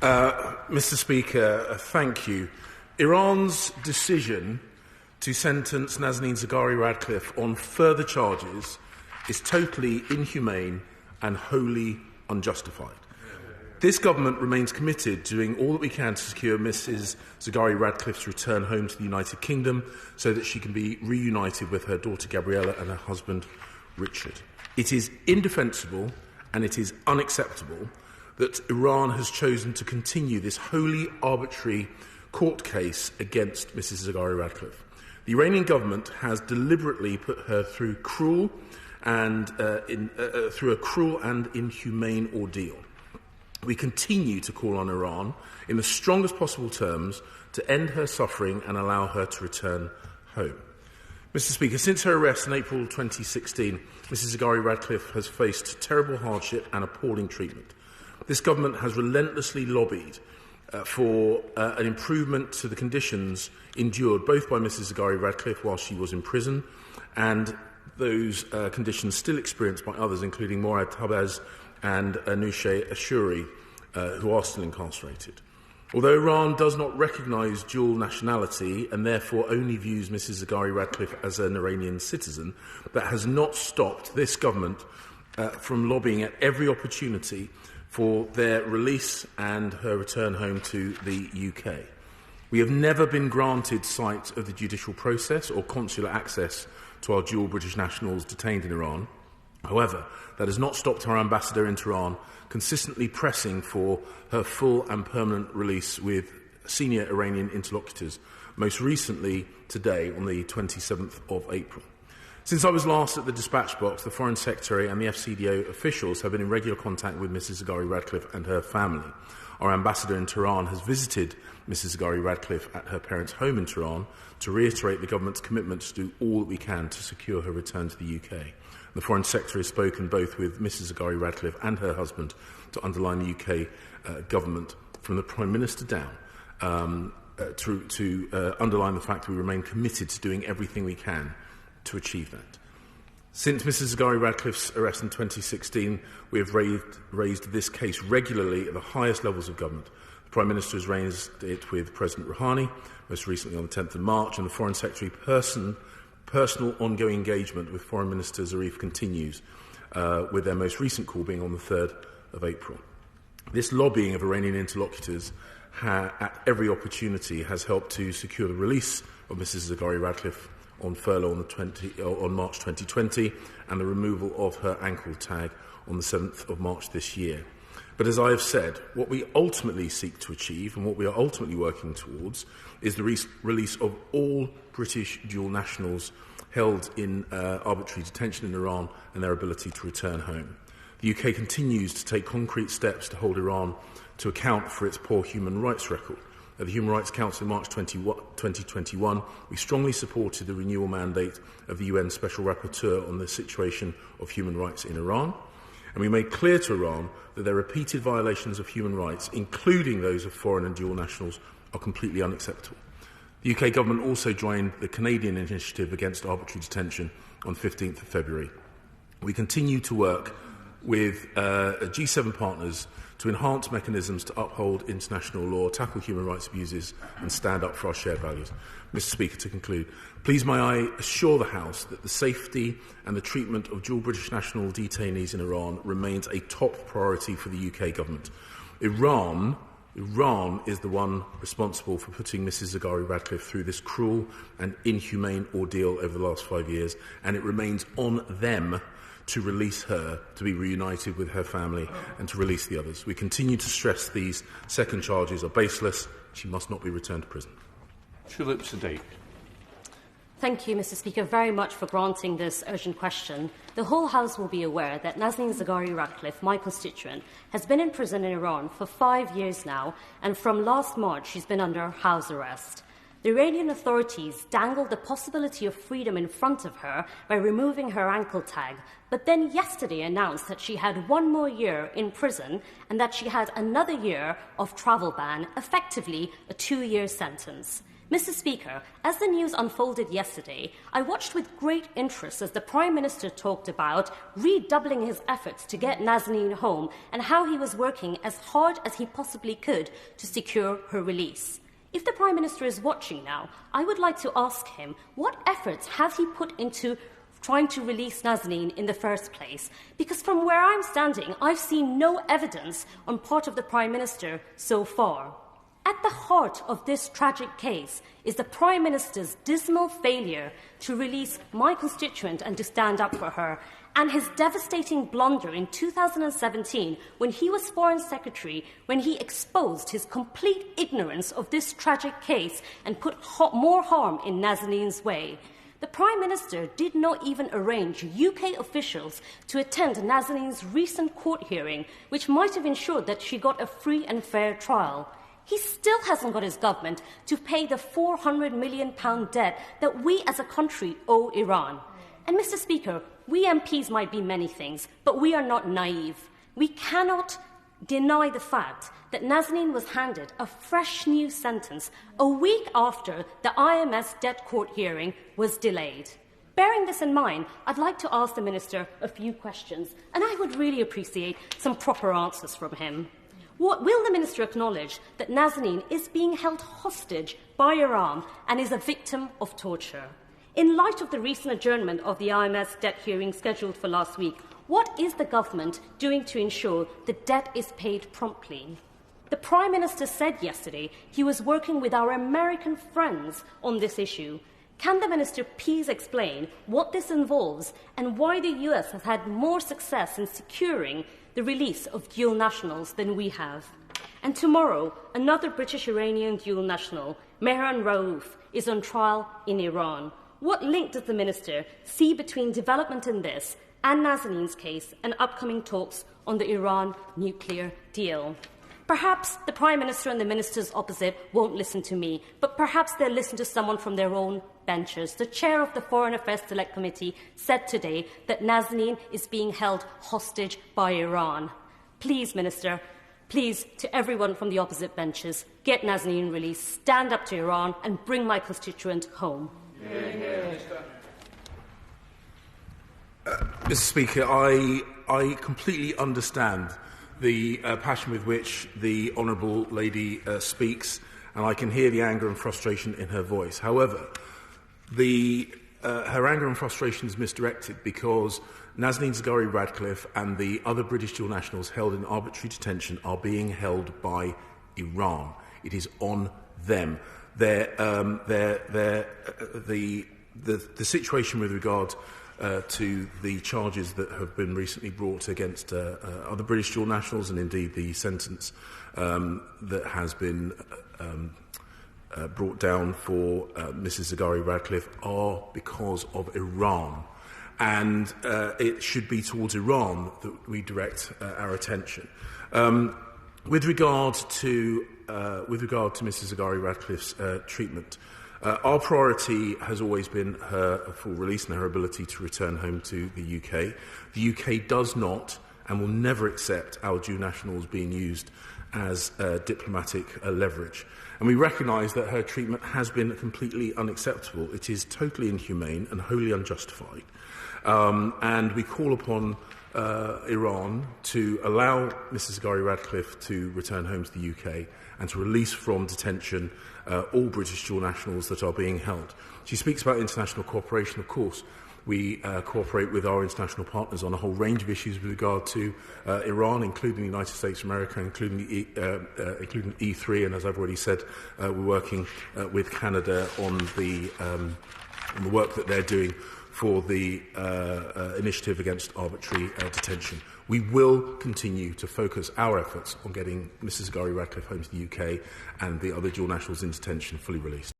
Mr. Speaker, thank you. Iran's decision to sentence Nazanin Zaghari-Ratcliffe on further charges is totally inhumane and wholly unjustified. This government remains committed to doing all that we can to secure Mrs. Zaghari-Ratcliffe's return home to the United Kingdom so that she can be reunited with her daughter Gabriella and her husband Richard. It is indefensible and it is unacceptable that Iran has chosen to continue this wholly arbitrary court case against Mrs. Zaghari-Ratcliffe. The Iranian government has deliberately put her through a cruel and inhumane ordeal. We continue to call on Iran, in the strongest possible terms, to end her suffering and allow her to return home. Mr. Speaker, since her arrest in April 2016, Mrs. Zaghari-Ratcliffe has faced terrible hardship and appalling treatment. This government has relentlessly lobbied for an improvement to the conditions endured both by Mrs. Zaghari-Ratcliffe while she was in prison and those conditions still experienced by others, including Morad Tabaz and Anousheh Ashuri, who are still incarcerated. Although Iran does not recognise dual nationality and therefore only views Mrs. Zaghari-Ratcliffe as an Iranian citizen, that has not stopped this government from lobbying at every opportunity for their release and her return home to the UK. We have never been granted sight of the judicial process or consular access to our dual British nationals detained in Iran. However, that has not stopped our ambassador in Tehran consistently pressing for her full and permanent release with senior Iranian interlocutors, most recently today on the 27th of April. Since I was last at the dispatch box, the Foreign Secretary and the FCDO officials have been in regular contact with Mrs. Zaghari-Ratcliffe and her family. Our ambassador in Tehran has visited Mrs. Zaghari-Ratcliffe at her parents' home in Tehran to reiterate the government's commitment to do all that we can to secure her return to the UK. The Foreign Secretary has spoken both with Mrs. Zaghari-Ratcliffe and her husband to underline the UK government, from the Prime Minister down, to underline the fact that we remain committed to doing everything we can to achieve that. Since Mrs. Zaghari-Ratcliffe's arrest in 2016, we have raised this case regularly at the highest levels of government. The Prime Minister has raised it with President Rouhani, most recently on the 10th of March, and the Foreign Secretary personal ongoing engagement with Foreign Minister Zarif continues, with their most recent call being on the 3rd of April. This lobbying of Iranian interlocutors at every opportunity has helped to secure the release of Mrs. Zaghari-Ratcliffe on furlough on March 2020 and the removal of her ankle tag on the 7th of March this year. But as I have said, what we ultimately seek to achieve and what we are ultimately working towards is the release of all British dual nationals held in arbitrary detention in Iran and their ability to return home. The UK continues to take concrete steps to hold Iran to account for its poor human rights record. At the Human Rights Council in March 2021, we strongly supported the renewal mandate of the UN Special Rapporteur on the situation of human rights in Iran, and we made clear to Iran that their repeated violations of human rights, including those of foreign and dual nationals, are completely unacceptable. The UK government also joined the Canadian initiative against arbitrary detention on 15th of February. We continue to work with G7 partners to enhance mechanisms to uphold international law, tackle human rights abuses and stand up for our shared values. Mr. Speaker, to conclude, please may I assure the House that the safety and the treatment of dual British national detainees in Iran remains a top priority for the UK government. Iran is the one responsible for putting Mrs. Zaghari-Ratcliffe through this cruel and inhumane ordeal over the last 5 years, and it remains on them to release her, to be reunited with her family, and to release the others. We continue to stress these second charges are baseless. She must not be returned to prison. Tulip Siddiq. Thank you, Mr. Speaker, very much for granting this urgent question. The whole House will be aware that Nazanin Zaghari-Ratcliffe, my constituent, has been in prison in Iran for 5 years now, and from last March she's been under house arrest. The Iranian authorities dangled the possibility of freedom in front of her by removing her ankle tag, but then yesterday announced that she had 1 more year in prison and that she had another year of travel ban, effectively a 2-year sentence. Mr. Speaker, as the news unfolded yesterday, I watched with great interest as the Prime Minister talked about redoubling his efforts to get Nazanin home and how he was working as hard as he possibly could to secure her release. If the Prime Minister is watching now, I would like to ask him what efforts has he put into trying to release Nazanin in the first place? Because from where I'm standing, I've seen no evidence on part of the Prime Minister so far. At the heart of this tragic case is the Prime Minister's dismal failure to release my constituent and to stand up for her, and his devastating blunder in 2017 when he was Foreign Secretary, when he exposed his complete ignorance of this tragic case and put more harm in Nazanin's way. The Prime Minister did not even arrange UK officials to attend Nazanin's recent court hearing, which might have ensured that she got a free and fair trial. He still hasn't got his government to pay the £400 million debt that we as a country owe Iran. And, Mr. Speaker, we MPs might be many things, but we are not naive. We cannot deny the fact that Nazanin was handed a fresh new sentence a week after the IMS debt court hearing was delayed. Bearing this in mind, I'd like to ask the Minister a few questions, and I would really appreciate some proper answers from him. Will the Minister acknowledge that Nazanin is being held hostage by Iran and is a victim of torture? In light of the recent adjournment of the IMS debt hearing scheduled for last week, what is the government doing to ensure the debt is paid promptly? The Prime Minister said yesterday he was working with our American friends on this issue. Can the Minister please explain what this involves and why the US has had more success in securing the release of dual nationals than we have? And tomorrow, another British-Iranian dual national, Mehran Rauf, is on trial in Iran. What link does the Minister see between development in this and Nazanin's case and upcoming talks on the Iran nuclear deal? Perhaps the Prime Minister and the ministers opposite won't listen to me, but perhaps they'll listen to someone from their own benches. The chair of the Foreign Affairs Select Committee said today that Nazanin is being held hostage by Iran. Please, Minister, please, to everyone from the opposite benches, get Nazanin released, stand up to Iran and bring my constituent home. Mr. Speaker, I completely understand the passion with which the Honourable Lady speaks, and I can hear the anger and frustration in her voice. However, her anger and frustration is misdirected because Nazanin Zaghari-Ratcliffe and the other British dual nationals held in arbitrary detention are being held by Iran. It is on them. The situation with regard to the charges that have been recently brought against other British dual nationals, and indeed the sentence that has been brought down for Mrs. Zaghari-Ratcliffe, are because of Iran. And it should be towards Iran that we direct our attention. With regard to Mrs. Zaghari-Ratcliffe's treatment, our priority has always been her full release and her ability to return home to the UK. The UK does not and will never accept our dual nationals being used as diplomatic leverage. And we recognise that her treatment has been completely unacceptable. It is totally inhumane and wholly unjustified. And we call upon Iran to allow Mrs. Zaghari-Ratcliffe to return home to the UK and to release from detention all British dual nationals that are being held. She speaks about international cooperation. Of course, we cooperate with our international partners on a whole range of issues with regard to Iran, including the United States of America, including E3, and as I've already said, we're working with Canada on the work that they're doing for the initiative against arbitrary detention. We will continue to focus our efforts on getting Mrs. Zaghari-Ratcliffe home to the UK and the other dual nationals in detention fully released.